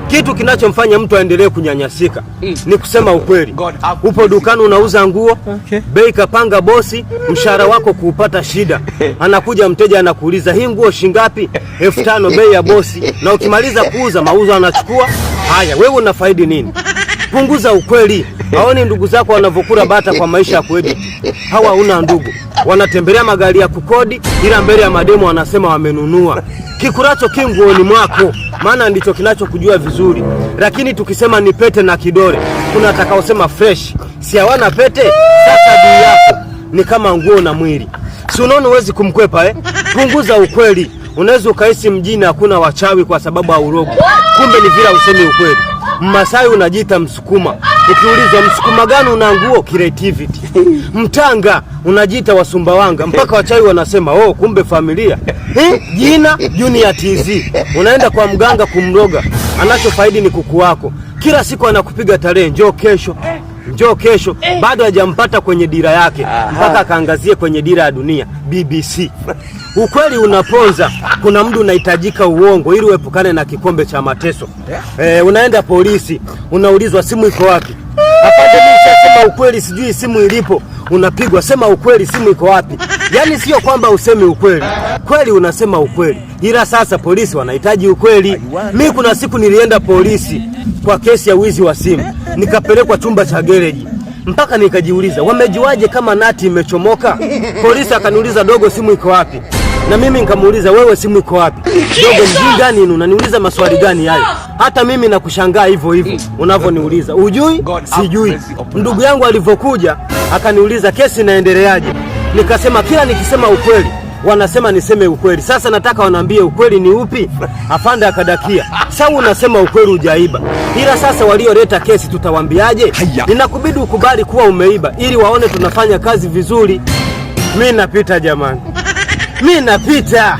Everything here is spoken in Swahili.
Kitu kinachomfanya mtu aendelee kunyanyasika ni kusema ukweli. Upo dukani unauza nguo, bei kapanga bosi, mshahara wako kuupata shida. Anakuja mteja anakuuliza hii nguo shingapi? 5,000 bei ya bosi. Na ukimaliza kuuza mauzo anachukua. Haya, wewe unafaidi nini? Punguza ukweli. Haoni ndugu zako wanavokula bata kwa maisha ya kuedit. Hawa una ndugu. Wanatembelea magari ya kukodi ila mbele ya mademo wanasema wamenunua. Kikuracho kinguoni mwako, maana ndicho kinachokujua vizuri. Lakini tukisema ni pete na kidole, kuna atakaosema fresh. Si hawana pete, sasa bei yako ni kama nguo na mwili. Si unaona uwezi kumkwepa Punguza ukweli. Unaweza ukaishi mjini hakuna wachawi kwa sababu haurogo. Kumbe ni vile usemi ukweli. Mmasai unajiita Msukuma. Ukiulizwa Msukuma gani una nguo? Creativity. Mtanga unajiita Wasumbawanga. Mpaka wachawi wanasema kumbe familia. Jina Junior TZ. Unaenda kwa mganga kumroga. Anachofaidi ni kuku wako. Kila siku anakupiga tarehe, njoo kesho. Njoo kesho. Bado hajampata kwenye dira yake. Mpaka akaangazie kwenye dira ya dunia BBC. Ukweli unaponza. Kuna mtu unahitajika uongo ili uepukane na kikombe cha mateso. Unaenda polisi, unaulizwa simu iko wapi? Hapana, nimeshasema ukweli, sijui simu ilipo. Unapigwa, sema ukweli, simu iko wapi? Yaani sio kwamba useme ukweli. Kweli unasema ukweli. Ila sasa polisi wanahitaji ukweli. Mimi kuna siku nilienda polisi kwa kesi ya wizi wa simu. Nikapelekwa chumba cha gereji. Mpaka nikajiuliza, wamejuaje kama nati imechomoka? Polisi akaniuliza, dogo simu iko wapi? Na mimi nikamuuliza, wewe simu iko wapi? Dogo mjinga gani unaniuliza maswali gani hayo? Hata mimi nakushangaa hivyo hivyo unavyoniuliza. Ujui? Sijui. Ndugu yangu alivyokuja akaniuliza kesi inaendeleaje? Nikasema kila nikisema ukweli wanasema niseme ukweli. Sasa nataka wanaambie ukweli ni upi? Afande akadakia, sasa unasema ukweli hujaiba. Ila sasa walioleta kesi tutawaambiaje? Ninakubidi ukubali kuwa umeiba ili waone tunafanya kazi vizuri. Mimi napita jamani. Mimi napita.